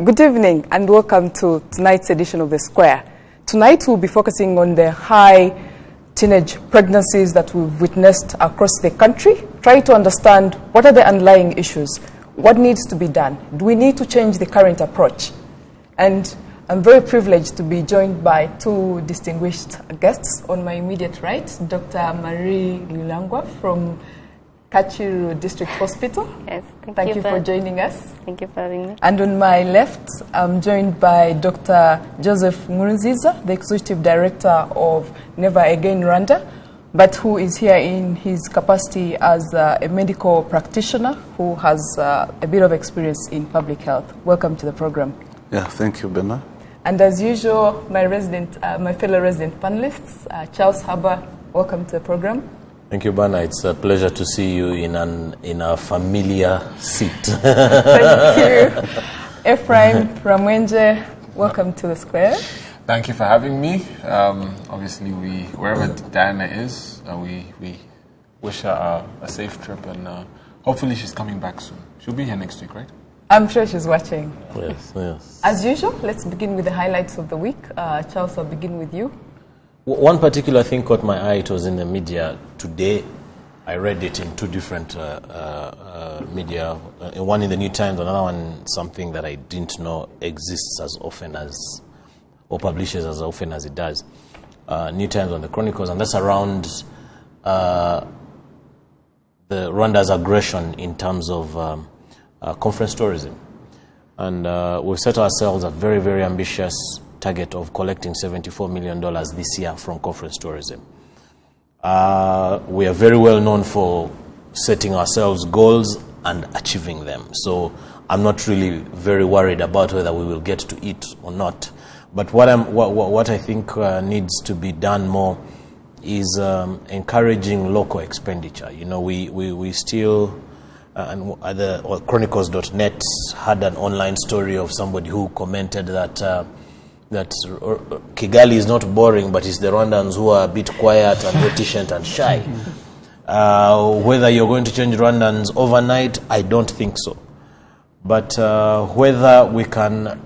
Good evening and welcome to tonight's edition of The Square. Tonight we'll be focusing on the high teenage pregnancies that we've witnessed across the country. Try to understand what are the underlying issues, what needs to be done, do we need to change the current approach? And I'm very privileged to be joined by two distinguished guests. On my immediate right, Dr. Marie Lulangwa from Kachiru District Hospital. Yes, thank you for joining us. Thank you for having me. And on my left, I'm joined by Dr. Joseph Nkurunziza, the Executive Director of Never Again Rwanda, but who is here in his capacity as a medical practitioner who has a bit of experience in public health. Welcome to the program. Yeah, thank you, Bena. And as usual, my fellow resident panelists, Charles Haber, welcome to the program. Thank you, Bana. It's a pleasure to see you in a familiar seat. Thank you. Ephraim Ramwenje, welcome to the Square. Thank you for having me. Obviously, wherever Diana is, we wish her a safe trip, and hopefully she's coming back soon. She'll be here next week, right? I'm sure she's watching. Yes, yes. As usual, let's begin with the highlights of the week. Charles, I'll begin with you. One particular thing caught my eye. It was in the media today. I read it in two different media. One in the New Times, another one something that I didn't know exists as often as, or publishes as often as it does. New Times on the Chronicles, and that's around the Rwanda's aggression in terms of conference tourism. And we've set ourselves a very, very ambitious target of collecting $74 million this year from conference tourism. We are very well known for setting ourselves goals and achieving them. So I'm not really very worried about whether we will get to it or not. But what I think needs to be done more is encouraging local expenditure. You know, we still, and the Chronicles.net had an online story of somebody who commented that Kigali is not boring, but it's the Rwandans who are a bit quiet and reticent and shy. Whether you're going to change Rwandans overnight, I don't think so. But whether we can,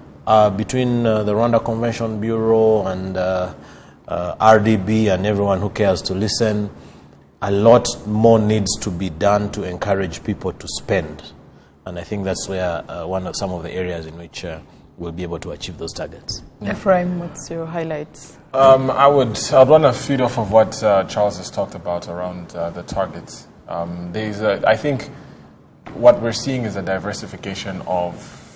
between the Rwanda Convention Bureau and RDB and everyone who cares to listen, a lot more needs to be done to encourage people to spend. And I think that's where some of the areas in which we'll be able to achieve those targets. Ephraim, what's your highlights? I'd want to feed off of what Charles has talked about around the targets. I think what we're seeing is a diversification of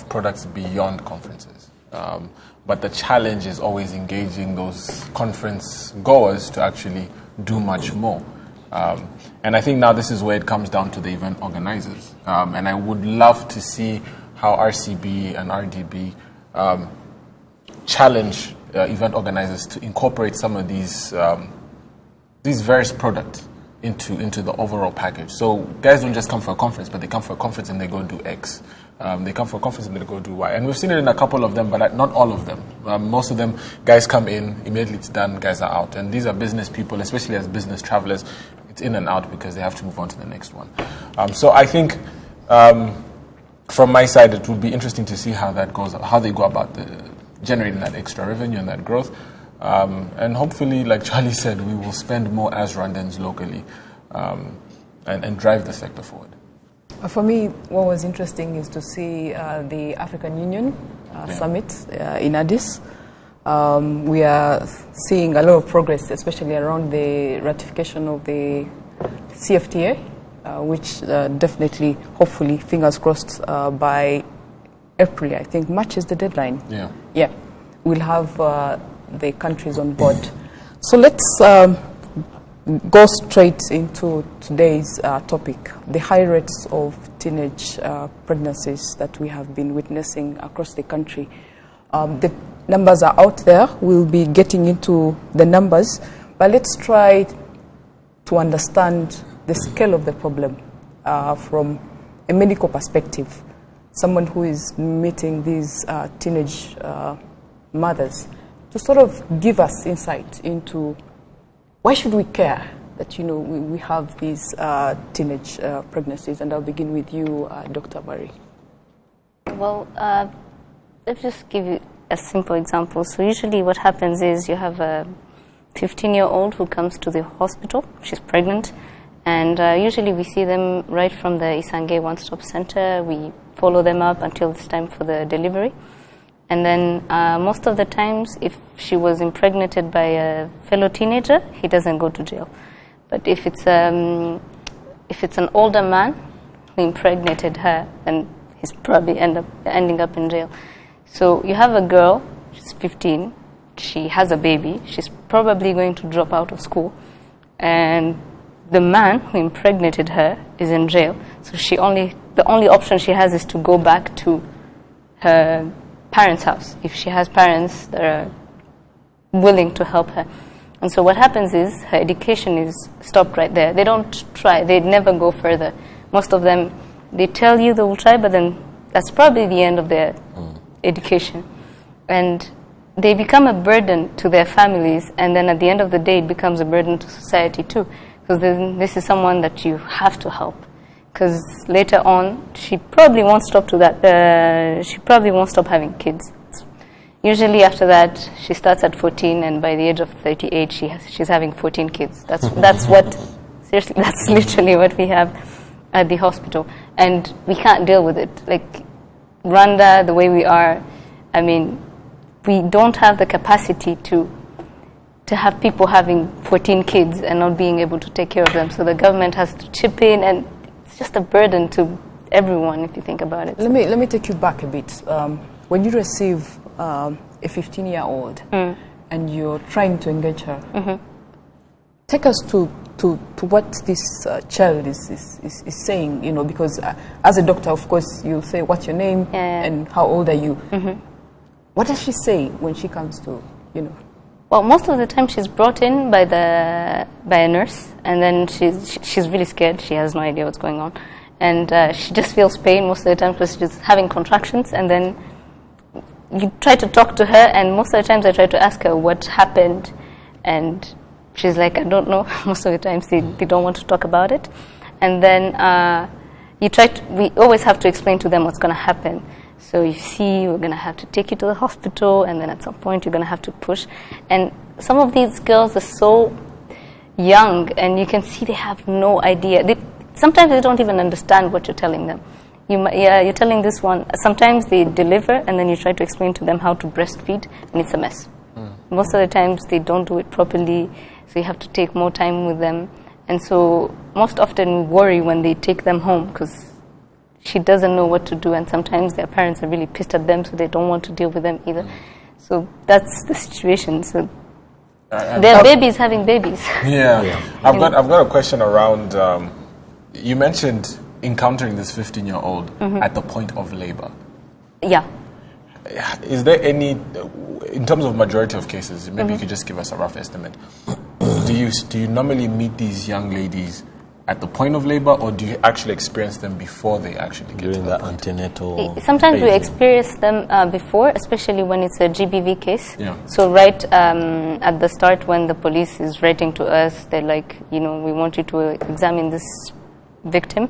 products beyond conferences. But the challenge is always engaging those conference goers to actually do much more. And I think now this is where it comes down to the event organizers. And I would love to see how RCB and RDB challenge event organizers to incorporate some of these various products into the overall package. So guys don't just come for a conference, but they come for a conference and they go do X. They come for a conference and they go do Y. And we've seen it in a couple of them, but not all of them. Most of them, guys come in, immediately it's done, guys are out. And these are business people, especially as business travelers. It's in and out because they have to move on to the next one. So I think from my side, it would be interesting to see how that goes, how they go about generating that extra revenue and that growth. And hopefully, like Charlie said, we will spend more as Rwandans locally and drive the sector forward. For me, what was interesting is to see the African Union summit in Addis. We are seeing a lot of progress, especially around the ratification of the CFTA, which definitely, hopefully, fingers crossed, by April, I think March is the deadline. Yeah, we'll have the countries on board. So let's go straight into today's topic, the high rates of teenage pregnancies that we have been witnessing across the country. The numbers are out there. We'll be getting into the numbers, but let's try to understand the scale of the problem from a medical perspective. Someone who is meeting these teenage mothers, to sort of give us insight into why should we care that, you know, we have these teenage pregnancies. And I'll begin with you, Dr. Barry. Well, let's just give you a simple example. So usually what happens is you have a 15-year-old who comes to the hospital. She's pregnant. And usually we see them right from the Isange One-Stop Center. We follow them up until it's time for the delivery. And then most of the times, if she was impregnated by a fellow teenager, he doesn't go to jail. But if it's an older man who impregnated her, then he's probably ending up in jail. So you have a girl, she's 15, she has a baby, she's probably going to drop out of school, and the man who impregnated her is in jail. So the only option she has is to go back to her parents' house, if she has parents that are willing to help her. And so what happens is her education is stopped right there. They don't try, they never go further. Most of them, they tell you they will try, but then that's probably the end of their education. And they become a burden to their families, and then at the end of the day it becomes a burden to society too, because this is someone that you have to help. Because later on, she probably won't stop she probably won't stop having kids. Usually after that, she starts at 14, and by the age of 38, she's having 14 kids. That's seriously, that's literally what we have at the hospital. And we can't deal with it. Like, Rwanda, the way we are, I mean, we don't have the capacity to have people having 14 kids and not being able to take care of them. So the government has to chip in, and it's just a burden to everyone if you think about it. Let me take you back a bit. When you receive a 15-year-old and you're trying to engage her, take us to what this child is saying, you know, because as a doctor, of course, you say, what's your name and how old are you? What does she say when she comes to, you know? Well, most of the time she's brought in by a nurse, and then she's really scared. She has no idea what's going on, and she just feels pain most of the time because she's having contractions. And then you try to talk to her, and most of the times I try to ask her what happened, and she's like, I don't know. Most of the times they don't want to talk about it, and then we always have to explain to them what's going to happen. So you see, we're going to have to take you to the hospital, and then at some point you're going to have to push. And some of these girls are so young, and you can see they have no idea. Sometimes they don't even understand what you're telling them. You're telling this one. Sometimes they deliver, and then you try to explain to them how to breastfeed, and it's a mess. Most of the times they don't do it properly, so you have to take more time with them. And so most often we worry when they take them home, because she doesn't know what to do, and sometimes their parents are really pissed at them, so they don't want to deal with them either. So that's the situation. So they're babies having babies. I've got a question around. You mentioned encountering this 15-year-old at the point of labor. Yeah. Is there any, in terms of majority of cases, maybe you could just give us a rough estimate. Do you normally meet these young ladies at the point of labor, or do you actually experience them before they actually get during to the point? antenatal? Sometimes we experience them before, especially when it's a GBV case. Yeah. So right at the start, when the police is writing to us, they're like, you know, we want you to examine this victim.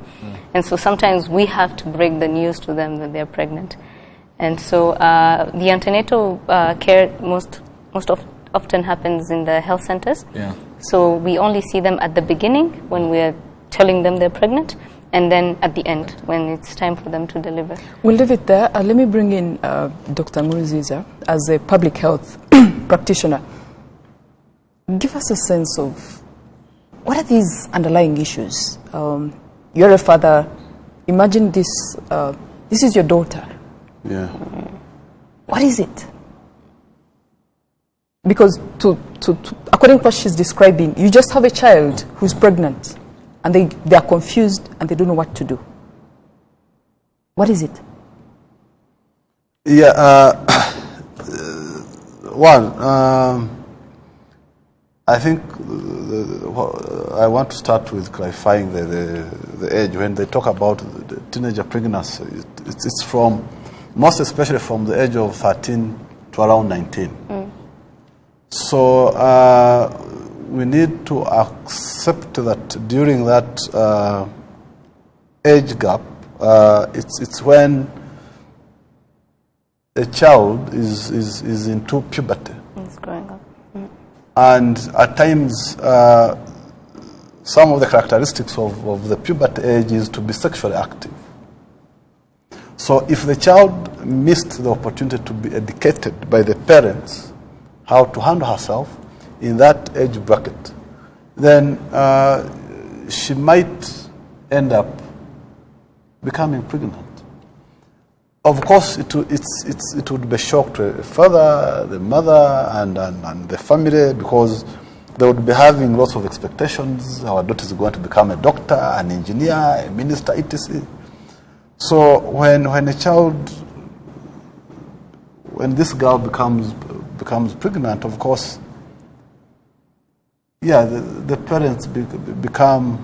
And so sometimes we have to break the news to them that they're pregnant. And so the antenatal care most often happens in the health centers. Yeah. So we only see them at the beginning when we're telling them they're pregnant, and then at the end when it's time for them to deliver. We'll leave it there. Let me bring in Dr. Nkurunziza as a public health practitioner. Give us a sense of what are these underlying issues. You're a father. Imagine this. This is your daughter. Yeah. What is it? Because according to what she's describing, you just have a child who's pregnant, and they are confused and they don't know what to do. What is it? Yeah. I think I want to start with clarifying the age. When they talk about the teenager pregnancy, it's from, most especially from the age of 13 to around 19. So we need to accept that during that age gap, it's when a child is into puberty. It's growing up. And at times, some of the characteristics of the puberty age is to be sexually active. So if the child missed the opportunity to be educated by the parents how to handle herself in that age bracket, then she might end up becoming pregnant. Of course, it would be a shock to the father, the mother, and the family, because they would be having lots of expectations. Our daughter is going to become a doctor, an engineer, a minister, etc. So when this girl becomes pregnant, of course, yeah, the parents become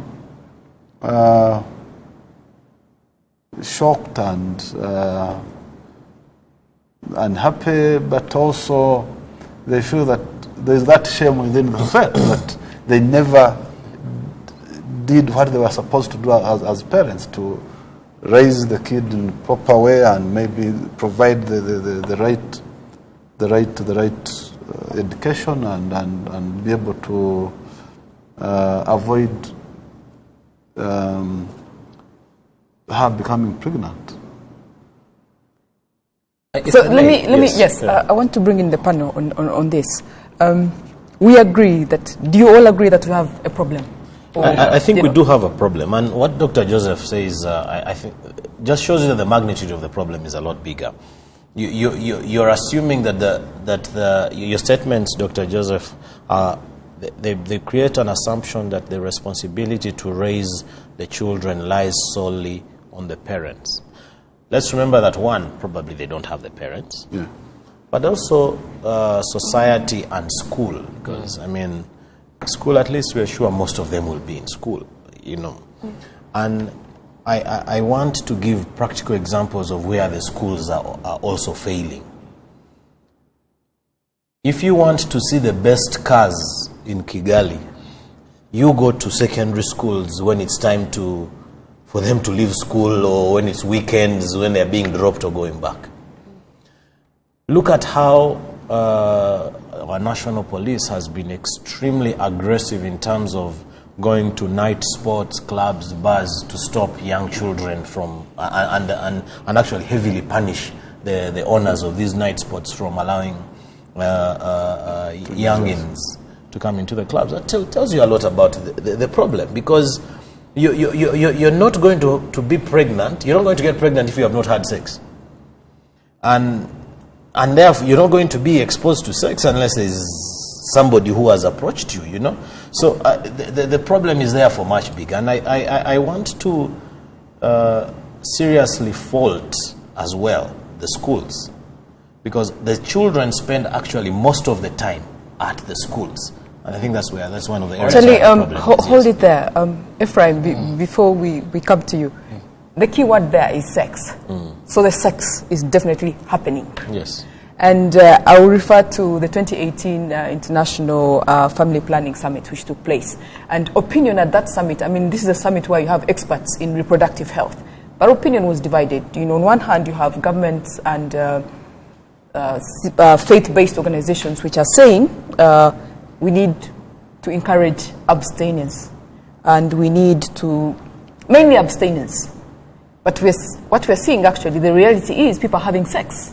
shocked and unhappy, but also they feel that there's that shame within themselves that they never did what they were supposed to do as parents, to raise the kid in a proper way and maybe provide the right education and be able to avoid her becoming pregnant. So let me I want to bring in the panel on this. We agree that, do you all agree that we have a problem? I think we do have a problem, and what Dr. Joseph says, I think, just shows you that the magnitude of the problem is a lot bigger. You're assuming that your statements, Dr. Joseph, they create an assumption that the responsibility to raise the children lies solely on the parents. Let's remember that, one, probably they don't have the parents, but also society and school, because, I mean, school, at least we're sure most of them will be in school, you know. And I want to give practical examples of where the schools are also failing. If you want to see the best cars in Kigali, you go to secondary schools when it's time for them to leave school, or when it's weekends, when they're being dropped or going back. Look at how our national police has been extremely aggressive in terms of going to night sports clubs, bars, to stop young children from, and actually heavily punish the owners of these night sports from allowing youngins to come into the clubs. That tells you a lot about the problem, because you're not going to be pregnant. You're not going to get pregnant if you have not had sex, and therefore you're not going to be exposed to sex unless there's somebody who has approached you, you know. So the problem is therefore much bigger, and I want to seriously fault as well the schools, because the children spend actually most of the time at the schools. And I think that's one of the areas. Actually, hold it there. Ephraim, before we come to you, the key word there is sex. So the sex is definitely happening. Yes. And I will refer to the 2018 International Family Planning Summit, which took place. And opinion at that summit, I mean, this is a summit where you have experts in reproductive health. But opinion was divided. You know, on one hand, you have governments and faith-based organizations which are saying we need to encourage abstinence. And we need to, mainly abstinence. But what we're seeing, actually, the reality is people are having sex.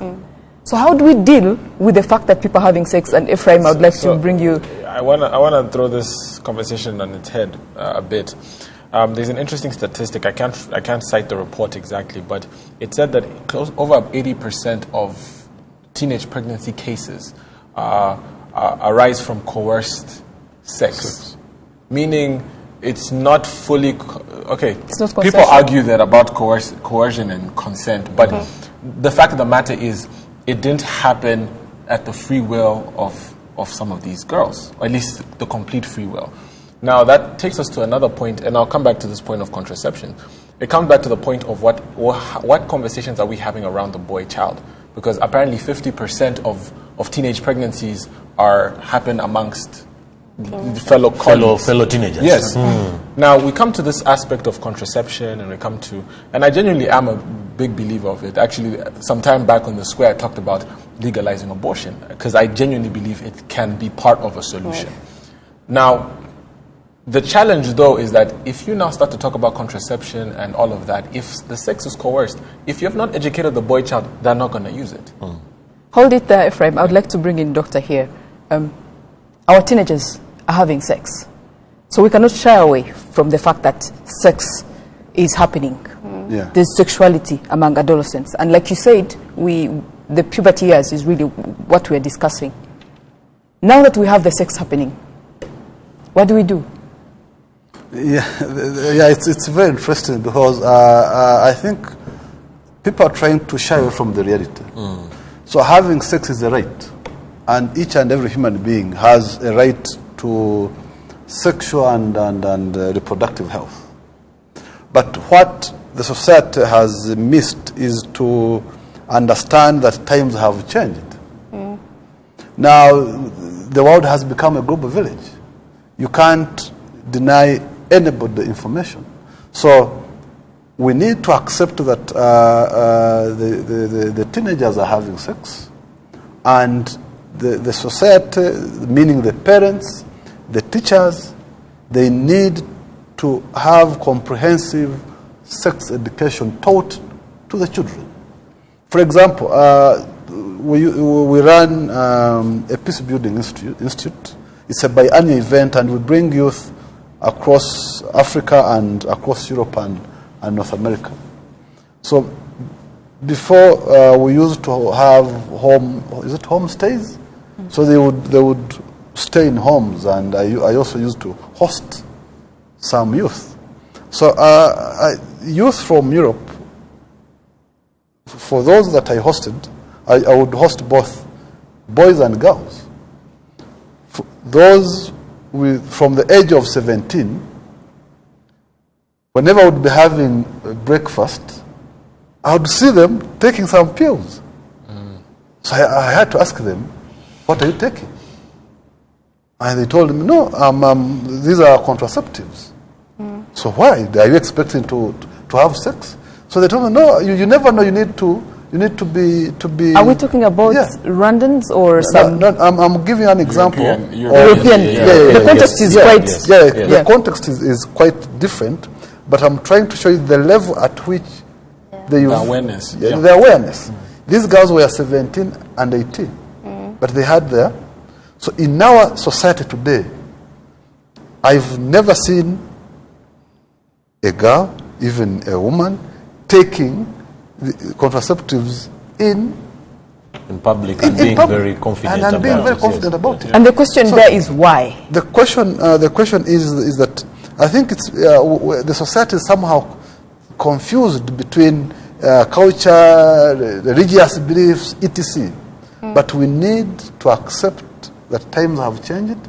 So how do we deal with the fact that people are having sex? And Ephraim, I would like to bring you... I want to throw this conversation on its head a bit. There's an interesting statistic. I can't cite the report exactly, but it said that over 80% of teenage pregnancy cases arise from coerced sex. Meaning it's not fully... It's not people argue that about coercion and consent, but the fact of the matter is it didn't happen at the free will of some of these girls, or at least the complete free will. Now that takes us to another point, and I'll come back to this point of contraception. It comes back to the point of what conversations are we having around the boy child? Because apparently 50% of teenage pregnancies happen amongst fellow colleagues. Fellow teenagers. Yes. Now, we come to this aspect of contraception, and I genuinely am a big believer of it. Actually, some time back on the square, I talked about legalizing abortion, because I genuinely believe it can be part of a solution. Right. Now, the challenge, though, is that if you now start to talk about contraception and all of that, if the sex is coerced, if you have not educated the boy child, they're not going to use it. Hold it there, Ephraim. I would like to bring in Doctor here. Our teenagers are having sex. So we cannot shy away from the fact that sex is happening. Yeah. There's sexuality among adolescents. And like you said, the puberty years is really what we're discussing. Now that we have the sex happening, what do we do? It's very interesting because I think people are trying to shy away from the reality. So having sex is a right. And each and every human being has a right to sexual and reproductive health. But what the society has missed is to understand that times have changed. Now, the world has become a global village. You can't deny anybody the information. So we need to accept that the teenagers are having sex, and the society, meaning the parents, the teachers, they need to have comprehensive sex education taught to the children. For example, we run a peace building institute. It's a biannual event, and we bring youth across Africa and across Europe and North America. So before we used to have homestays? So they would stay in homes, and I also used to host some youth. So youth from Europe, for those that I hosted, I would host both boys and girls. For those from the age of 17, whenever I would be having breakfast, I would see them taking some pills. So I had to ask them, what are you taking? And they told me, no, these are contraceptives. So why? Are you expecting to have sex? So they told me, no, you never know, you need to be. Are we talking about Rwandans or some? No, I'm giving you an example. European. The context is quite. The context is quite different, but I'm trying to show you the level at which the awareness. The awareness. These girls were 17 and 18, but they had their. So in our society today, I've never seen a girl, even a woman, taking the contraceptives in public and being very confident about it. And the question there is why? The question is that I think it's the society is somehow confused between culture, religious beliefs, etc. But we need to accept that times have changed,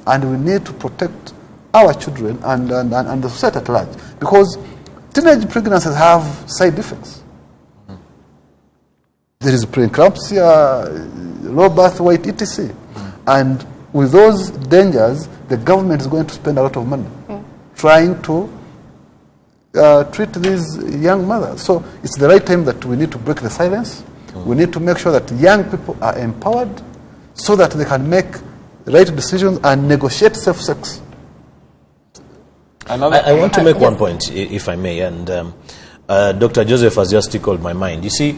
and we need to protect our children and the society at large, because teenage pregnancies have side effects. There is preeclampsia, low birth weight, etc. And with those dangers, the government is going to spend a lot of money trying to treat these young mothers. So it's the right time that we need to break the silence. We need to make sure that young people are empowered so that they can make right decisions and negotiate safe sex. I want to make one point, if I may, and Dr. Joseph has just tickled my mind. You see,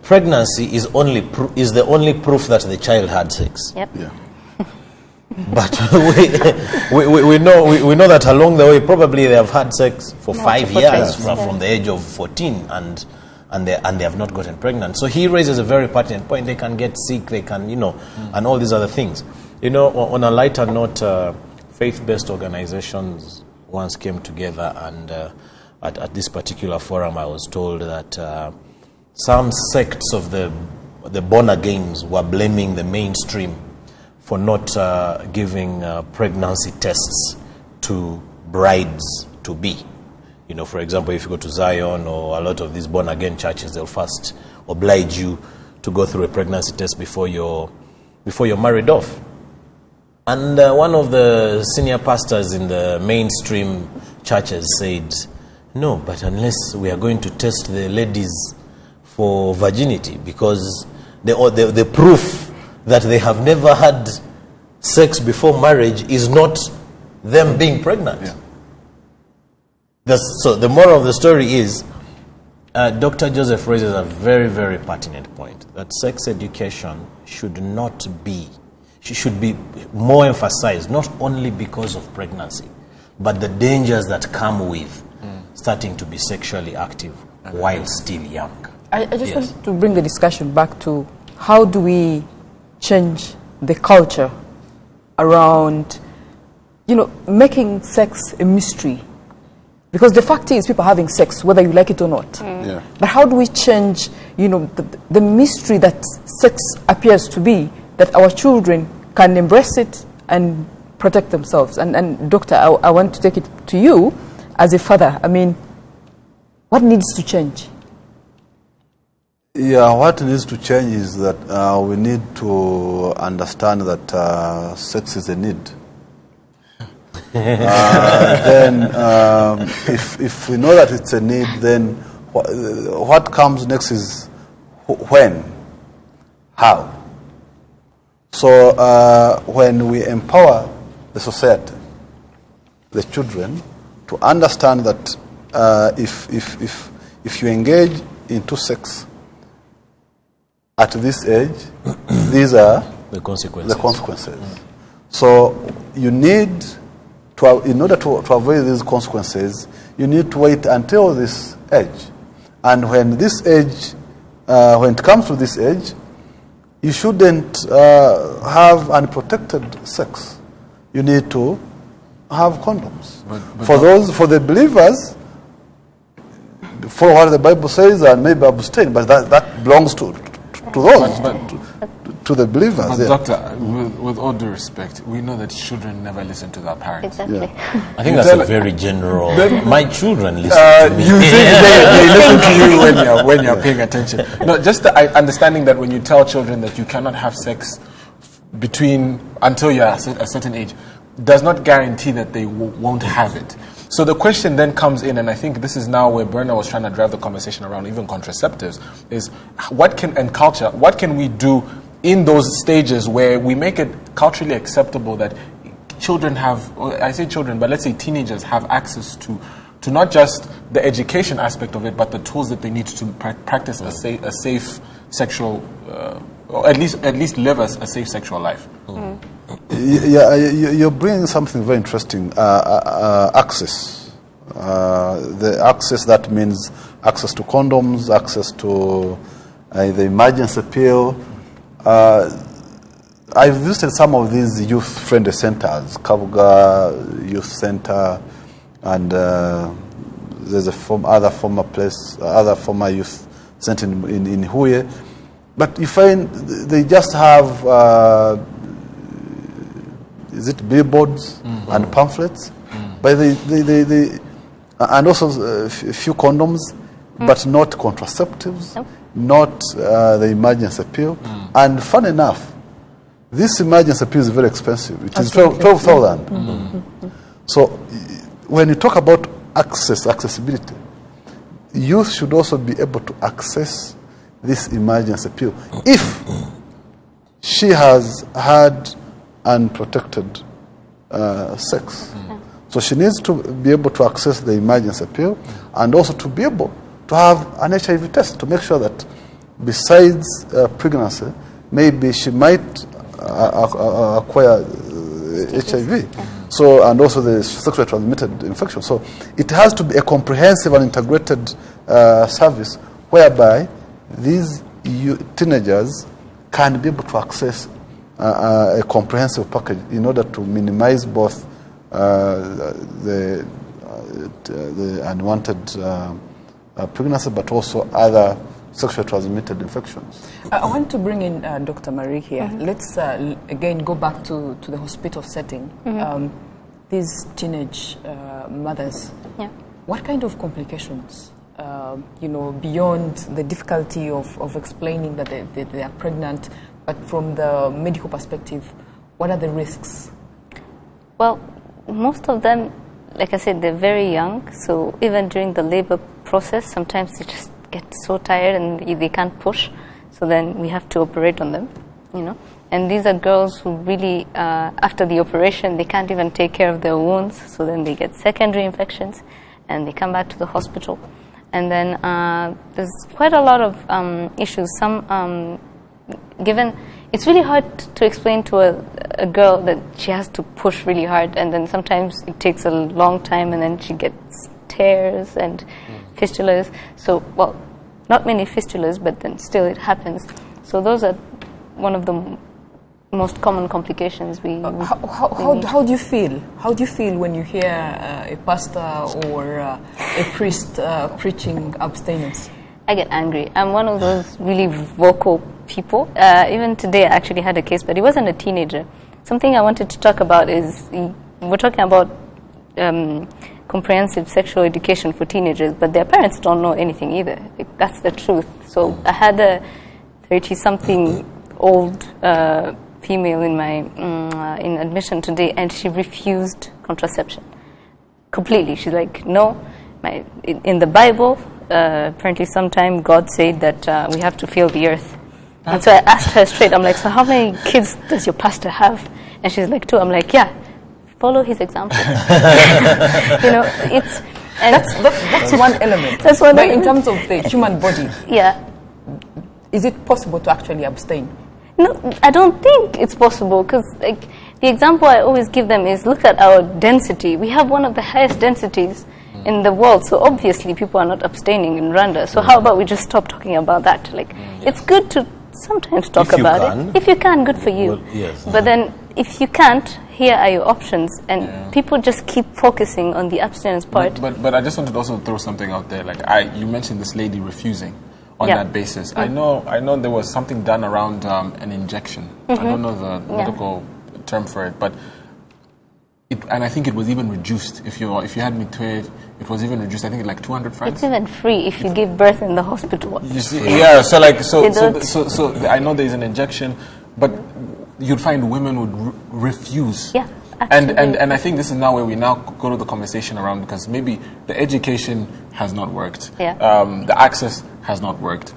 pregnancy is the only proof that the child had sex. Yep. Yeah. But we know that along the way, probably they have had sex for 5 years from the age of 14, and they have not gotten pregnant. So he raises a very pertinent point. They can get sick, they can, and all these other things. On a lighter note, faith-based organizations once came together, and at this particular forum, I was told that some sects of the born-agains were blaming the mainstream for not giving pregnancy tests to brides-to-be. For example, if you go to Zion or a lot of these born-again churches, they'll first oblige you to go through a pregnancy test before you're married off. And one of the senior pastors in the mainstream churches said, no, but unless we are going to test the ladies for virginity, because the proof that they have never had sex before marriage is not them being pregnant. Yeah. So the moral of the story is, Dr. Joseph raises a very, very pertinent point, that sex education should be more emphasized, not only because of pregnancy, but the dangers that come with starting to be sexually active while still young. I just want to bring the discussion back to how do we change the culture around, making sex a mystery. Because the fact is, people are having sex, whether you like it or not. Yeah. But how do we change, the mystery that sex appears to be, that our children can embrace it and protect themselves? And Doctor, I want to take it to you as a father. I mean, what needs to change? Yeah, what needs to change is that we need to understand that sex is a need. Then if we know that it's a need, then what comes next is when, how. So when we empower the society, the children, to understand that if you engage into sex at this age, these are the consequences. So you need to, in order to avoid these consequences, you need to wait until this age. And when this age, when it comes to this age, you shouldn't have unprotected sex. You need to have condoms. But for the believers, for what the Bible says, and maybe abstain, but that belongs to those. To the believers. But Doctor, with all due respect, we know that children never listen to their parents. Exactly. Yeah. I think that's a very general. My children listen to me. You think they listen to you when you're paying attention. No, just the understanding that when you tell children that you cannot have sex until you're a certain age, does not guarantee that they won't have it. So the question then comes in, and I think this is now where Berna was trying to drive the conversation around even contraceptives, is what can we do in those stages where we make it culturally acceptable that children have, or I say children, but let's say teenagers have access to not just the education aspect of it, but the tools that they need to practice a safe sexual, or at least live a safe sexual life. Yeah, you're bringing something very interesting. Access. The access, that means access to condoms, access to the emergency pill. I've visited some of these youth-friendly centers, Kabuga Youth Center, and there's other former youth center in Huye. But you find they just have is it billboards and pamphlets? But they and also a few condoms, but not contraceptives, not the emergency pill. And fun enough, this emergency pill is very expensive. It is 12,000. So when you talk about accessibility, youth should also be able to access this emergency pill if she has had unprotected sex. So she needs to be able to access the emergency pill and also to be able to have an HIV test to make sure that besides pregnancy, maybe she might acquire HIV. So, and also the sexually transmitted infection. So it has to be a comprehensive and integrated service whereby these teenagers can be able to access a comprehensive package in order to minimize both the unwanted pregnancy, but also other sexually transmitted infections. I want to bring in Dr. Marie here. Let's again go back to the hospital setting. These teenage mothers, what kind of complications, beyond the difficulty of explaining that they are pregnant, but from the medical perspective, what are the risks Well, most of them, like I said, they're very young. So even during the labor process, sometimes they just get so tired and they can't push. So then we have to operate on them, you know. And these are girls who really, after the operation, they can't even take care of their wounds. So then they get secondary infections, and they come back to the hospital. And then there's quite a lot of issues. Some, given, it's really hard to explain to a girl that she has to push really hard, and then sometimes it takes a long time, and then she gets tears and fistulas. So, well, not many fistulas, but then still it happens. So those are one of the most common complications we how do you feel? How do you feel when you hear a pastor or a priest preaching abstinence? I get angry. I'm one of those really vocal people. Even today I actually had a case, but he wasn't a teenager. Something I wanted to talk about is, we're talking about comprehensive sexual education for teenagers, but their parents don't know anything either. That's the truth. So I had a 30-something old female in my in admission today, and she refused contraception completely. She's like, no, in the Bible, apparently sometime God said that we have to fill the earth. And so I asked her straight, I'm like, so how many kids does your pastor have? And she's like, 2. I'm like, yeah, follow his example. You know, it's... And that's one element. That's one but element. In terms of the human body, yeah, is it possible to actually abstain? no, I don't think it's possible, because like the example I always give them is, look at our density. We have one of the highest densities in the world, so obviously people are not abstaining in Rwanda. So how about we just stop talking about that? Like, it's good to sometimes talk about it. If you can, good for you. Well, yes. But then if you can't, here are your options, and people just keep focusing on the abstinence part. But I just wanted to also throw something out there. Like you mentioned this lady refusing on that basis. I know there was something done around an injection. I don't know the medical term for it, but and I think it was even reduced. If you had me to it was even reduced. I think like 200 francs. It's even free if you give birth in the hospital. You see, yeah. So like so I know there's an injection, but you'd find women would refuse. Yeah. Absolutely. And I think this is now where we now go to the conversation around, because maybe the education has not worked. Yeah. The access has not worked.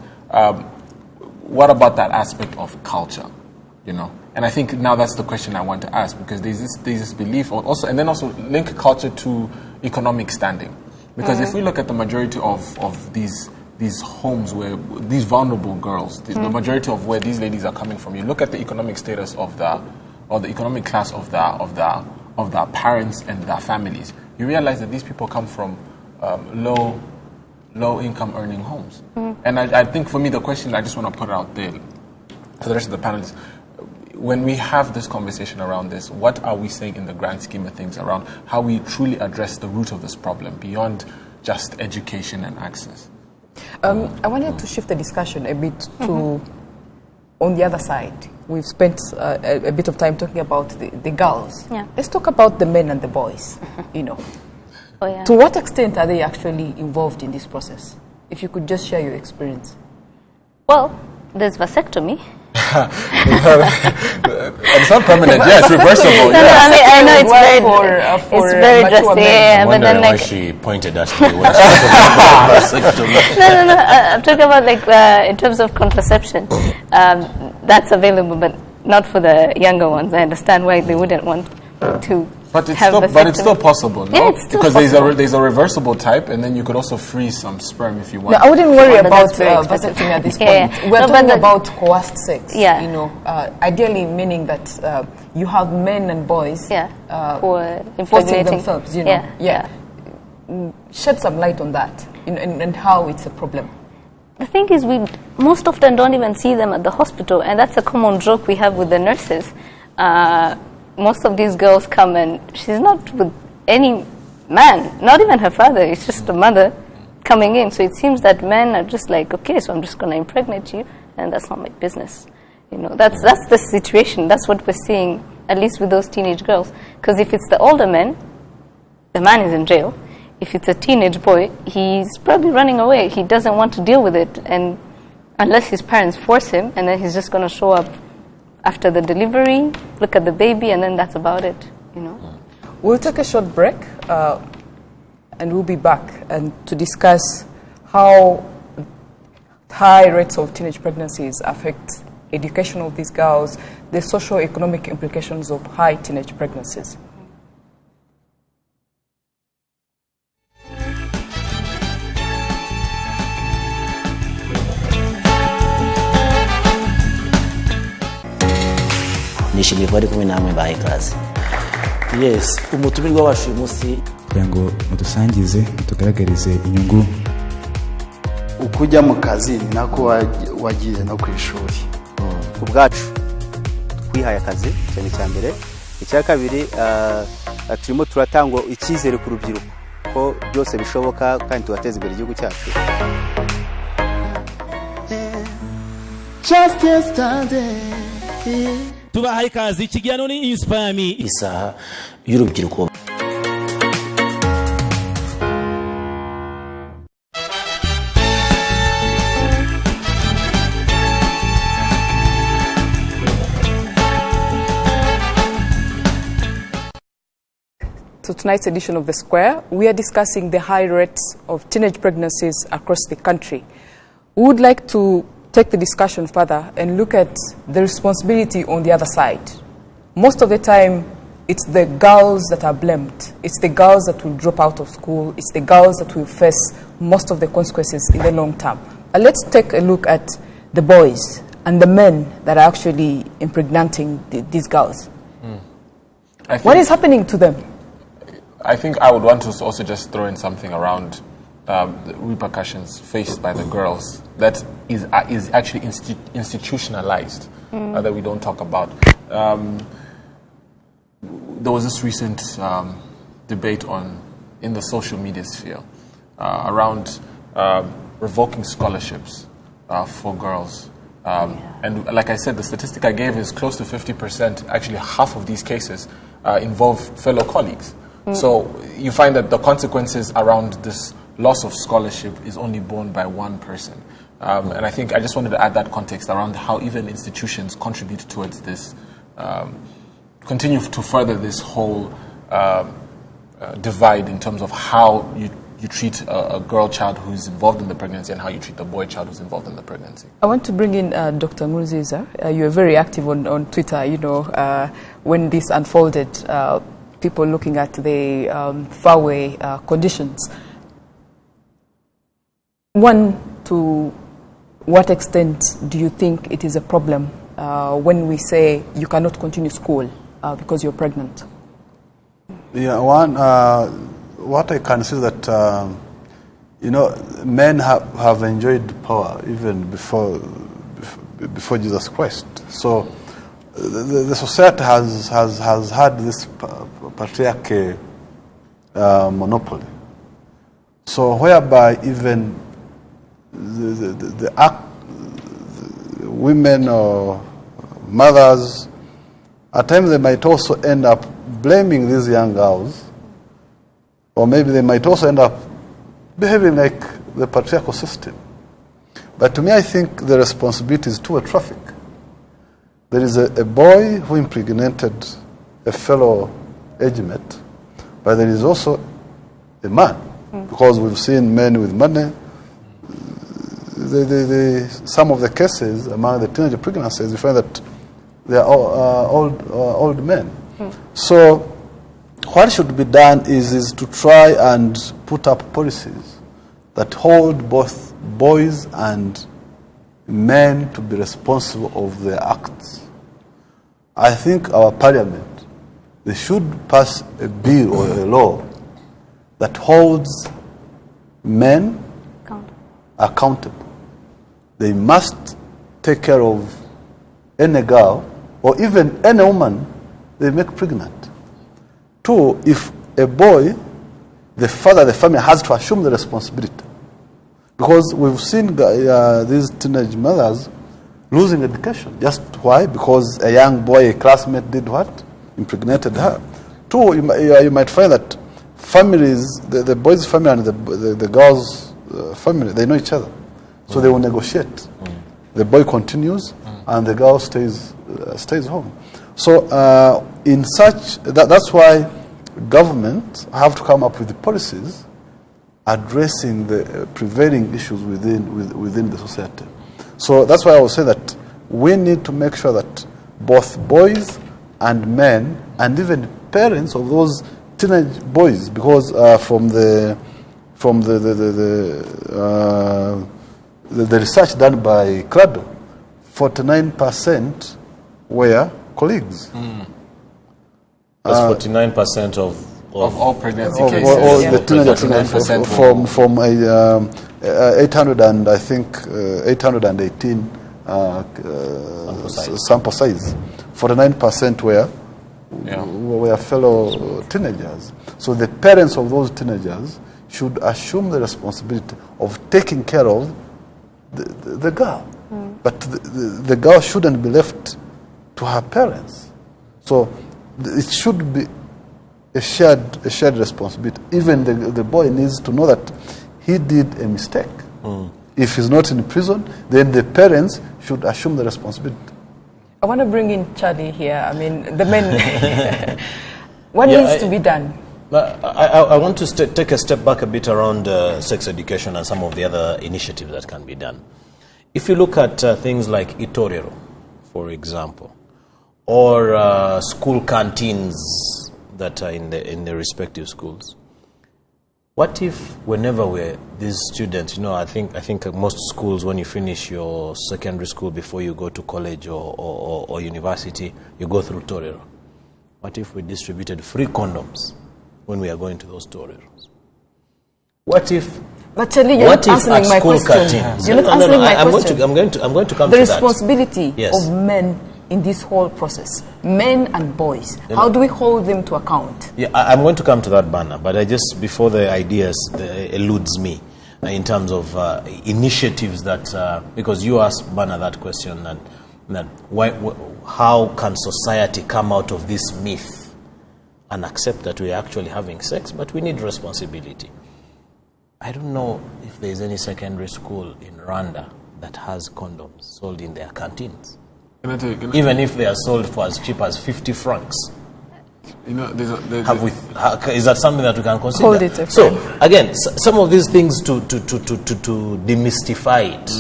What about that aspect of culture? You know, and I think now that's the question I want to ask, because there's this belief also, and then also link culture to economic standing, because if we look at the majority of these homes where these vulnerable girls, the majority of where these ladies are coming from, you look at the economic status of the economic class of the parents and their families, you realize that these people come from low income earning homes. And I think for me, the question I just want to put out there for the rest of the panelists, when we have this conversation around this, what are we saying in the grand scheme of things around how we truly address the root of this problem beyond just education and access? I wanted to shift the discussion a bit to on the other side. We've spent a bit of time talking about the girls. Yeah. Let's talk about the men and the boys. You know, Oh, yeah. to what extent are they actually involved in this process? If you could just share your experience. Well, there's vasectomy. It's not permanent, yeah, it's reversible. No, I know it's very, for it's very mature drastic. men. Yeah, but then why like she pointed at me when she said vasectomy. no. I'm talking about like in terms of contraception. That's available, but not for the younger ones. I understand why they wouldn't want to. But it's have still possible, no? Yeah, it's still because possible. there's a reversible type, and then you could also freeze some sperm if you want. No, I wouldn't worry But about that's very expensive. vasectomy at this point. Yeah. We're No, but talking about coerced sex. Yeah. You know, ideally meaning that you have men and boys who are forcing impregnating. themselves. You know, Yeah. Shed some light on that and how it's a problem. The thing is, we most often don't even see them at the hospital, and that's a common joke we have with the nurses. Most of these girls come and she's not with any man, not even her father, it's just the mother coming in. So it seems that men are just like, okay, so I'm just going to impregnate you, and that's not my business. You know, that's the situation. That's what we're seeing, at least with those teenage girls. Because if it's the older men, the man is in jail. If it's a teenage boy, he's probably running away. He doesn't want to deal with it, and unless his parents force him, and then he's just going to show up after the delivery, look at the baby, and then that's about it, you know. We'll take a short break and we'll be back and to discuss how high rates of teenage pregnancies affect education of these girls, the socio-economic implications of high teenage pregnancies. nishimiye kuba ari kumwe namwe bahaye ikaze. Yes, umutumirwa wacu uyu munsi kugira ngo mudusangize mutugaragarize inyungu ukujya mu kazi ni nako wagiye no ku ishuri. Ubwacu twihaye akazi cyane cyambere, icya kabiri turimo turatanga icyizere ku rubyiruko ko byose bishoboka kandi tubateza imbere igihugu cyacu. Just yesterday tubahaye ikaze. Ikiganiro ni Inspire Me, isaha y'urubyiruko. To tonight's edition of The Square, we are discussing the high rates of teenage pregnancies across the country. We would like to take the discussion further and look at the responsibility on the other side. Most of the time, it's the girls that are blamed. It's the girls that will drop out of school. It's the girls that will face most of the consequences in the long term. Let's take a look at the boys and the men that are actually impregnating these girls. What is happening to them? I think I would want to also just throw in something around the repercussions faced by the girls that is actually institutionalized, that we don't talk about. There was this recent debate in the social media sphere around revoking scholarships for girls. And like I said, the statistic I gave is close to 50%. Actually, half of these cases involve fellow colleagues. So you find that the consequences around this loss of scholarship is only borne by one person. And I think I just wanted to add that context around how even institutions contribute towards this, continue to further this whole divide in terms of how you treat a girl child who's involved in the pregnancy and how you treat a boy child who's involved in the pregnancy. I want to bring in Dr. Murziza. You were very active on Twitter, when this unfolded. People looking at the faraway conditions. One, to what extent do you think it is a problem when we say you cannot continue school because you're pregnant? Yeah, one, what I can see is that, men have enjoyed power even before Jesus Christ. So the society has had this patriarchy monopoly. So whereby even the women or mothers, at times they might also end up blaming these young girls, or maybe they might also end up behaving like the patriarchal system. But to me, I think the responsibility is toward traffic. There is a boy who impregnated a fellow age mate, but there is also a man, because we've seen men with money. Some of the cases among the teenage pregnancies, we find that they are old men. So what should be done is to try and put up policies that hold both boys and men to be responsible of their acts. I think our parliament, they should pass a bill or a law that holds men accountable. They must take care of any girl or even any woman they make pregnant. Two, if a boy, the father, the family has to assume the responsibility. Because we've seen these teenage mothers losing education. Just why? Because a young boy, a classmate did what? Impregnated her. Two, you might find that families, the boy's family and the girl's family, they know each other. So they will negotiate. The boy continues and the girl stays home. So in such, that's why government have to come up with the policies addressing the prevailing issues within the society. So that's why I will say that we need to make sure that both boys and men, and even parents of those teenage boys, because from the research done by Cradle, 49% were colleagues. That's 49% of all pregnancy cases. All the teenagers from 800 and I think 818 sample size. 49% were fellow teenagers. So the parents of those teenagers should assume the responsibility of taking care of the girl. But the girl shouldn't be left to her parents. So it should be a shared responsibility. Even the boy needs to know that he did a mistake. If he's not in prison, then the parents should assume the responsibility. I want to bring in Charlie here. I mean, the men. What needs to be done? I want to take a step back a bit around sex education and some of the other initiatives that can be done. If you look at things like Itorero, for example, or school canteens that are in the respective schools, what if whenever these students, I think most schools, when you finish your secondary school before you go to college or university, you go through Torero. What if we distributed free condoms when we are going to those Toreros? What if? But Charlie, you're not answering my question. You're not answering my question. I'm going to come to that. The responsibility of men in this whole process, men and boys. How do we hold them to account? Yeah, I'm going to come to that, Banner, but before the ideas eludes me in terms of initiatives that, because you asked Banner that question, and that how can society come out of this myth and accept that we are actually having sex, but we need responsibility. I don't know if there is any secondary school in Rwanda that has condoms sold in their canteens. Even if they are sold for as cheap as 50 francs. Is that something that we can consider? Hold it. So, again, some of these things to demystify it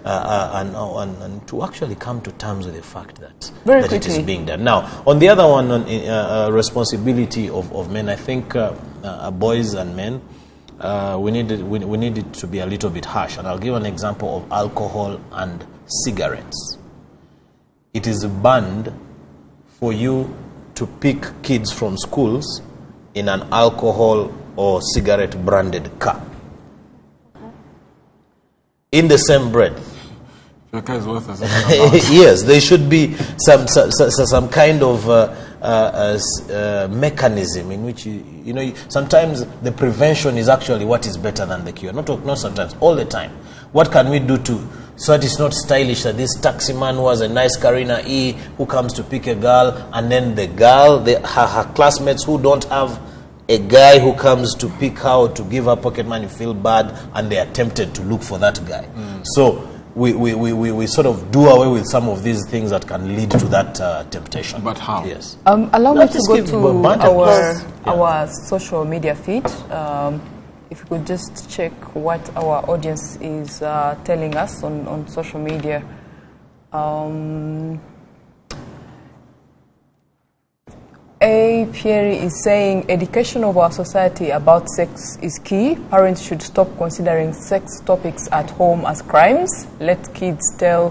and to actually come to terms with the fact that it is being done. Now, on the other one, on responsibility of men, I think boys and men, we need it to be a little bit harsh. And I'll give an example of alcohol and cigarettes. It is banned for you to pick kids from schools in an alcohol or cigarette branded car. In the same breath. Yes, there should be some kind of mechanism in which sometimes the prevention is actually what is better than the cure. Not sometimes, all the time. What can we do so that it's not stylish that this taxi man was a nice Karina E who comes to pick a girl, and then the girl, her classmates who don't have a guy who comes to pick her or to give her pocket money feel bad, and they are tempted to look for that guy. So we sort of do away with some of these things that can lead to that temptation. But how? Yes. Allow me to go to our social media feed. If you could just check what our audience is telling us on social media. A. Pierre is saying education of our society about sex is key. Parents should stop considering sex topics at home as crimes. Let kids tell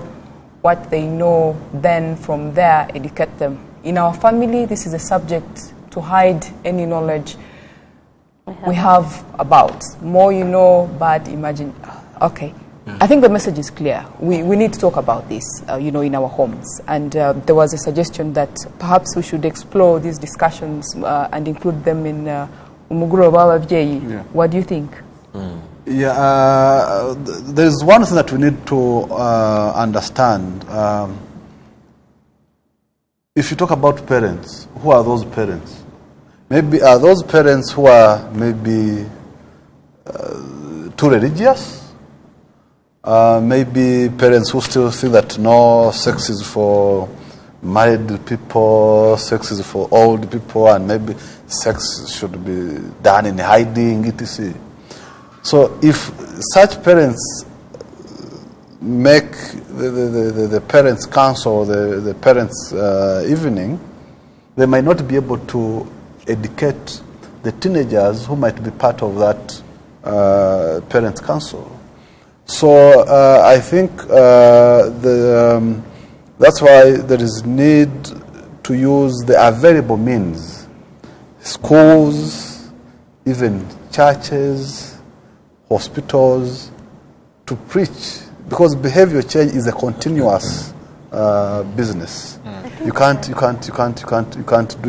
what they know, then from there educate them. In our family, this is a subject to hide any knowledge we have about. More you know, bad imagine. Okay. I think the message is clear. We need to talk about this, in our homes. And there was a suggestion that perhaps we should explore these discussions and include them in Umuguro Bababyeyi. What do you think? There's one thing that we need to understand. If you talk about parents, who are those parents? Maybe are those parents who are maybe too religious? Maybe parents who still think that no, sex is for married people, sex is for old people, and maybe sex should be done in hiding, etc. So if such parents make the parents' council, the parents' evening, they might not be able to educate the teenagers who might be part of that parents' council. So I think that's why there is need to use the available means, schools, even churches, hospitals, to preach, because behavior change is a continuous business. You can't do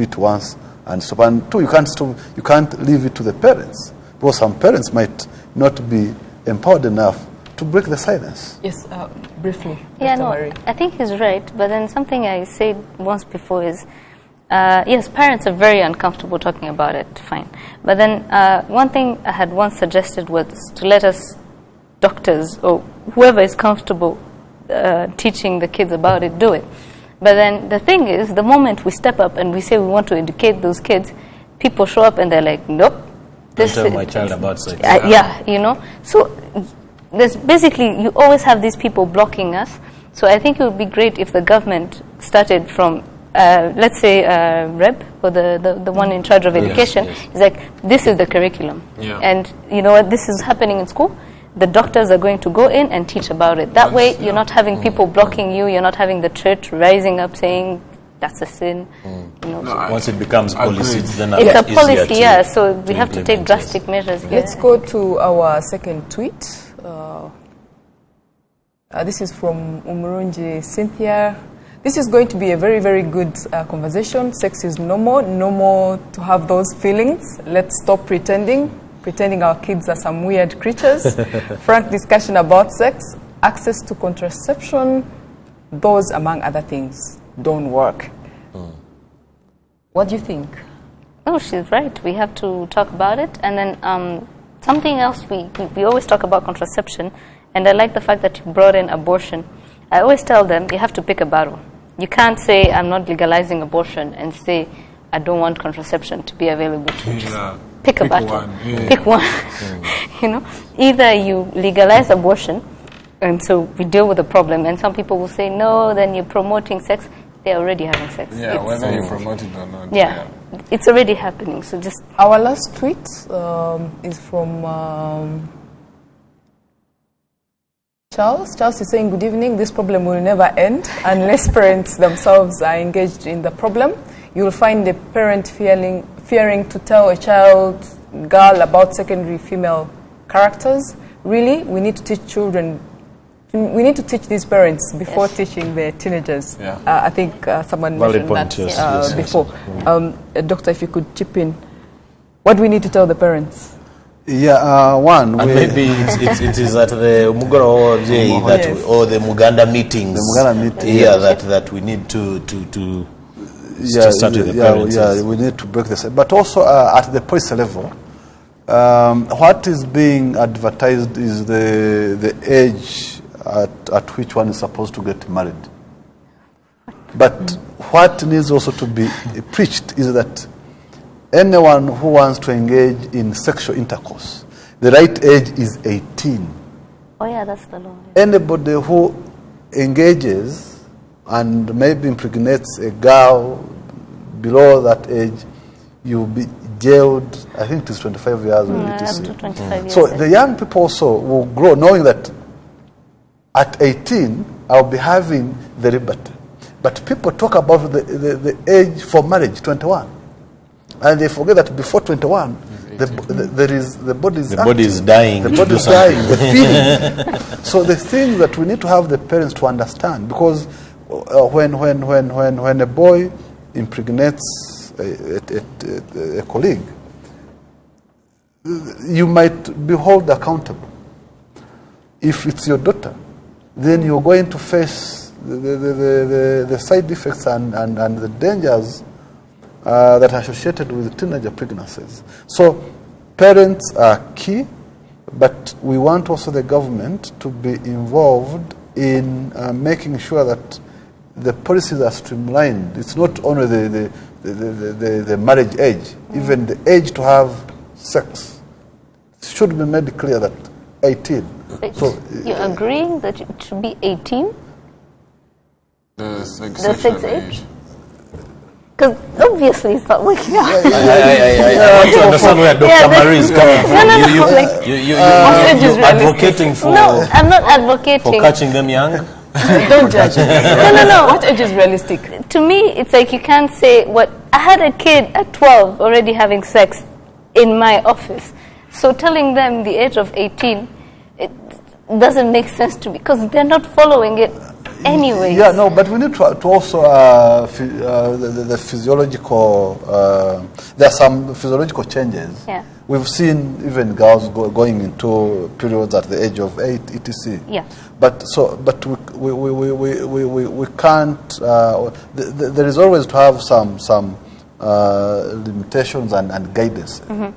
it once and stop. And two, you can't leave it to the parents, because some parents might not be empowered enough to break the silence. Yes, briefly. Yeah, Dr. no, Marie. I think he's right. But then something I said once before is, yes, parents are very uncomfortable talking about it, fine. But then one thing I had once suggested was to let us doctors or whoever is comfortable teaching the kids about it, do it. But then the thing is, the moment we step up and we say we want to educate those kids, people show up and they're like, nope. Don't tell my child about sex. Yeah, you know. So there's basically, you always have these people blocking us. So I think it would be great if the government started from, let's say, REB, or the one in charge of education. Yes. It's like, this is the curriculum. Yeah. And you know what, this is happening in school. The doctors are going to go in and teach about it. That way, you're not having people blocking you. You're not having the church rising up saying, that's a sin. You know, No, Once it becomes policy, it's then it's a easier policy, to- yeah. So we to have to implement, take drastic measures. Let's go to our second tweet. This is from Umurunji Cynthia. This is going to be a very, very good conversation. Sex is normal to have those feelings. Let's stop pretending our kids are some weird creatures. Frank discussion about sex, access to contraception, those among other things don't work. What do you think? No, she's right. We have to talk about it. And then something else, we always talk about contraception, and I like the fact that you brought in abortion. I always tell them, you have to pick a battle. You can't say, I'm not legalizing abortion, and say, I don't want contraception to be available to you. Just pick a battle. Pick one. You know, either you legalize abortion, and so we deal with the problem, and some people will say, no, then you're promoting sex. They're already having sex. Yeah, whether you promote it or not. Yeah, it's already happening. So just Our last tweet is from Charles. Charles is saying, good evening. This problem will never end unless parents themselves are engaged in the problem. You will find a parent fearing to tell a girl about secondary female characters. Really, we need to teach children. We need to teach these parents before teaching the teenagers. Yeah. I think someone Valid mentioned point, that yes. before. Doctor, if you could chip in, what do we need to tell the parents? Yeah, one. And maybe it is at the Mugoro Yes. or the Muganda meetings. The Muganda meeting. Yeah, that we need to start with the parents. Yeah, we need to break this. But also at the policy level, what is being advertised is the age at which one is supposed to get married. But what needs also to be preached is that anyone who wants to engage in sexual intercourse, the right age is 18. oh yeah, that's the law. Anybody who engages and maybe impregnates a girl below that age, you'll be jailed. I think it is 25 years. Up to 25 years. So the young people also will grow knowing that at 18, I'll be having the liberty. But people talk about the age for marriage, 21. And they forget that before 21, the body is active. Body is dying. The body is dying, the feeling. So the thing that we need to have the parents to understand, because when a boy impregnates a colleague, you might be held accountable. If it's your daughter, then you're going to face the side effects and the dangers that are associated with teenager pregnancies. So parents are key, but we want also the government to be involved in making sure that the policies are streamlined. It's not only the marriage age, even the age to have sex should be made clear that 18. But So you're agreeing that it should be 18? The sex age? Because obviously it's not working out. I want to understand where Dr. Marie is coming from. You're advocating for... No, I'm not advocating. For catching them young? Don't judge. No. What age is realistic? To me, it's like you can't say what... I had a kid at 12 already having sex in my office. So telling them the age of 18, it doesn't make sense to me because they're not following it anyway. Yeah, no, but we need to also the physiological. There are some physiological changes. Yeah. We've seen even girls going into periods at the age of 8, etc. Yeah. But we can't. There is always to have some limitations and guidance. Mm-hmm.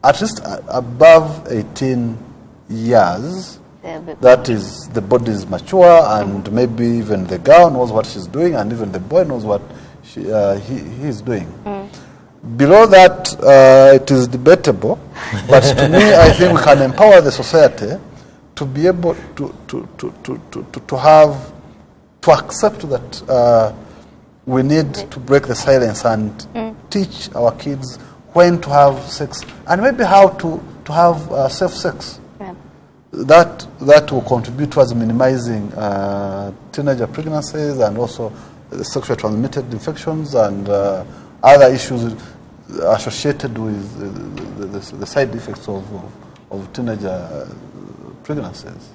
At least above 18 years. That is, the body is mature, and maybe even the girl knows what she's doing, and even the boy knows what he is doing. Below that, it is debatable, but to me, I think we can empower the society to be able to accept that we need to break the silence and teach our kids when to have sex, and maybe how to have safe sex. That will contribute towards minimizing teenager pregnancies and also sexually transmitted infections and other issues associated with the side effects of teenager pregnancies.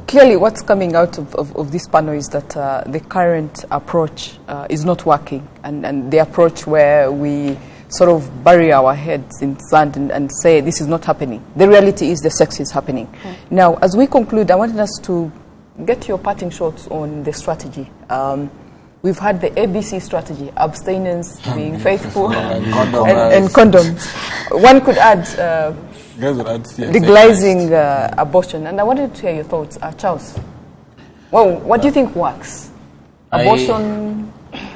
Clearly, what's coming out of this panel is that the current approach is not working, and the approach where we sort of bury our heads in sand and say this is not happening. The reality is the sex is happening. Now, as we conclude, I wanted us to get your parting shots on the strategy. We've had the ABC strategy, abstinence, being faithful, and condoms. One could add legalizing abortion. And I wanted to hear your thoughts. Charles, well, what do you think works? Abortion...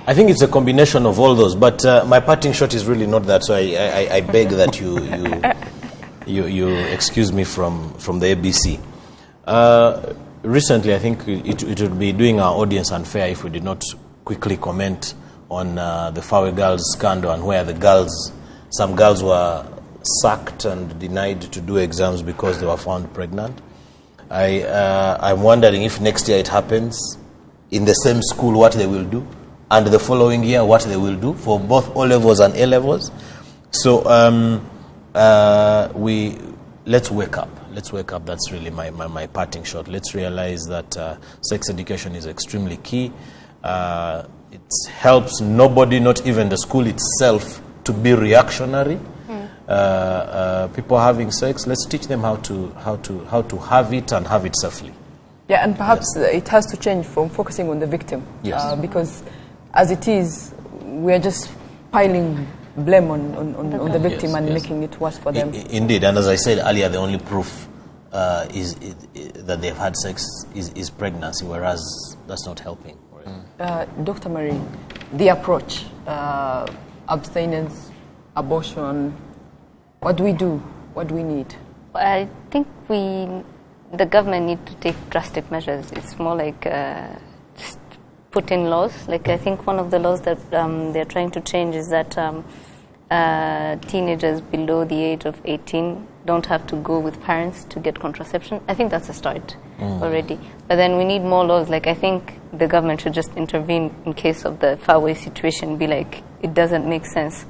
I think it's a combination of all those, but my parting shot is really not that. So I beg that you excuse me from the ABC. Recently, I think it would be doing our audience unfair if we did not quickly comment on the Fawe girls scandal and where some girls were sacked and denied to do exams because they were found pregnant. I'm wondering if next year it happens in the same school, what they will do. And the following year, what they will do for both O-levels and A-levels. So let's wake up. Let's wake up. That's really my parting shot. Let's realize that sex education is extremely key. It helps nobody, not even the school itself, to be reactionary. People having sex, let's teach them how to have it and have it safely. Yeah, and perhaps it has to change from focusing on the victim. Yes. Because as it is, we are just piling blame on the victim and making it worse for them. Indeed, and as I said earlier, the only proof that they've had sex is pregnancy, whereas that's not helping. Dr. Marie, the approach, abstinence, abortion, what do we do? What do we need? I think the government need to take drastic measures. It's more like just put in laws. Like I think one of the laws that they're trying to change is that teenagers below the age of 18 don't have to go with parents to get contraception. I think that's a start already. But then we need more laws. Like I think the government should just intervene in case of the Fawe situation. Be like, it doesn't make sense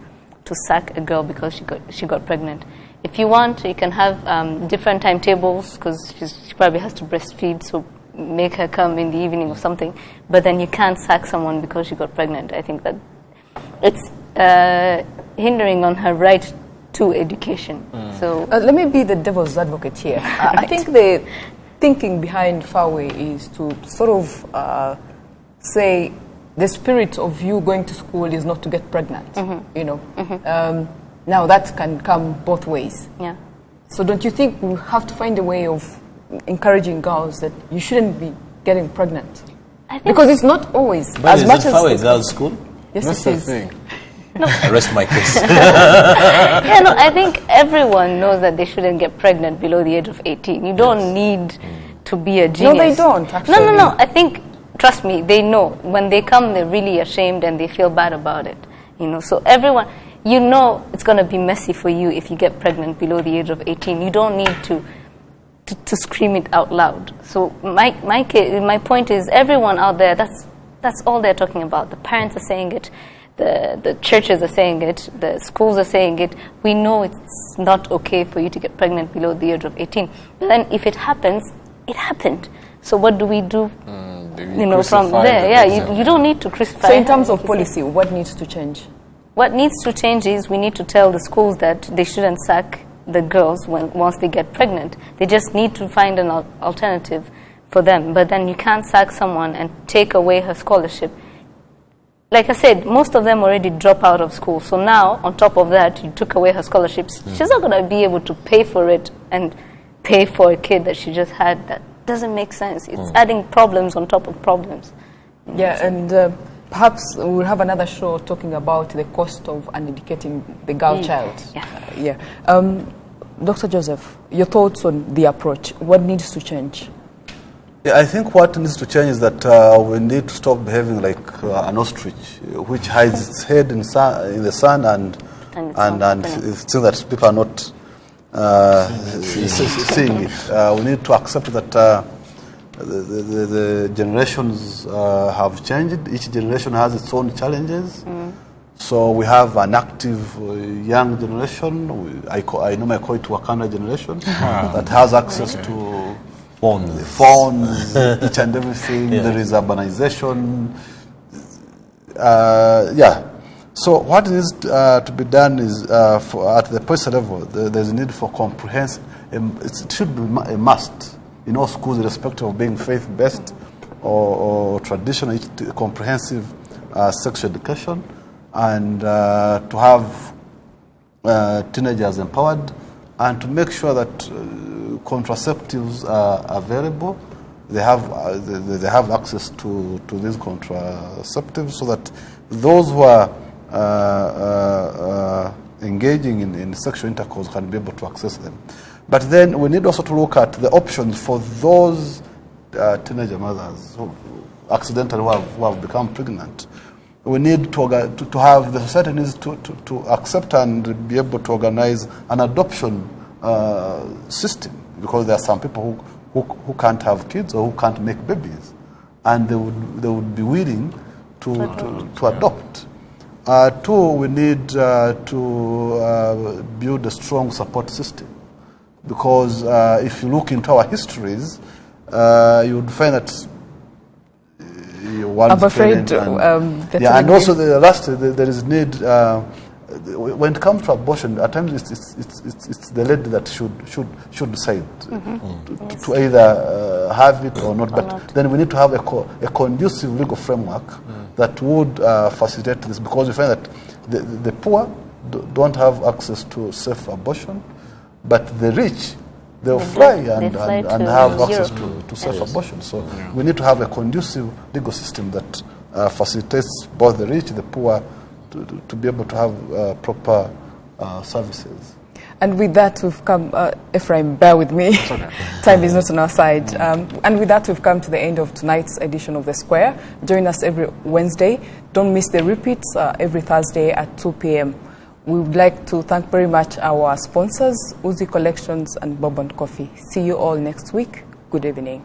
to sack a girl because she got pregnant. If you want, you can have different timetables because she probably has to breastfeed, so make her come in the evening or something. But then you can't sack someone because she got pregnant. I think that it's hindering on her right to education. So let me be the devil's advocate here. I think the thinking behind Fawe is to sort of say the spirit of you going to school is not to get pregnant. You know. Now that can come both ways. Yeah. So don't you think we have to find a way of encouraging girls that you shouldn't be getting pregnant? Because it's not always. But is it far away, girls' school? Yes, That's it the is. thing. I rest my case. Yeah, no, I think everyone knows that they shouldn't get pregnant below the age of 18. You don't need to be a genius. No, they don't, actually. No. I think, trust me, they know. When they come, they're really ashamed and they feel bad about it. You know, so everyone, you know it's going to be messy for you if you get pregnant below the age of 18. You don't need to scream it out loud. So my point is, everyone out there, that's all they're talking about. The parents are saying it. The churches are saying it, the schools are saying it. We know it's not okay for you to get pregnant below the age of 18. But then if it happens, it happened. So what do we do? From there? Yeah, you don't need to crucify. So in terms of policy, what needs to change? What needs to change is we need to tell the schools that they shouldn't sack the girls once they get pregnant. They just need to find an alternative for them. But then you can't sack someone and take away her scholarship. Like I said, most of them already drop out of school. So now, on top of that, you took away her scholarships. She's not going to be able to pay for it and pay for a kid that she just had. That doesn't make sense. It's adding problems on top of problems. Yeah, and perhaps we'll have another show talking about the cost of uneducating the girl child. Yeah. Dr. Joseph, your thoughts on the approach. What needs to change? Yeah, I think what needs to change is that we need to stop behaving like an ostrich, which hides its head in the sun and it's things that people are not seeing it. We need to accept that the generations have changed. Each generation has its own challenges. So we have an active young generation. I normally call it Wakanda generation that has access to phones, each and everything. There is urbanization. So what needs to be done is, at the policy level, there's a need for comprehensive. It should be a must in all schools, irrespective of being faith-based or traditional, comprehensive sexual education, and to have teenagers empowered, and to make sure that contraceptives are available. They have access to these contraceptives, so that those who are engaging in sexual intercourse can be able to access them. But then we need also to look at the options for those teenager mothers who accidentally who have become pregnant. We need to have, the society needs to accept and be able to organize an adoption system, because there are some people who can't have kids or who can't make babies, and they would be willing to adopt. Two, we need to build a strong support system, because if you look into our histories, you would find that I'm afraid. And also the last, there is need. When it comes to abortion, at times it's the lady that should decide to either have it or not. But then we need to have a conducive legal framework that would facilitate this, because we find that the poor don't have access to safe abortion, but the rich, they'll fly and have access to safe abortion. So we need to have a conducive legal system that facilitates both the rich, the poor, to be able to have proper services. And with that, we've come, Ephraim, bear with me. Time is not on our side. And with that, we've come to the end of tonight's edition of The Square. Join us every Wednesday. Don't miss the repeats every Thursday at 2 p.m. We would like to thank very much our sponsors, Uzi Collections and Bourbon Coffee. See you all next week. Good evening.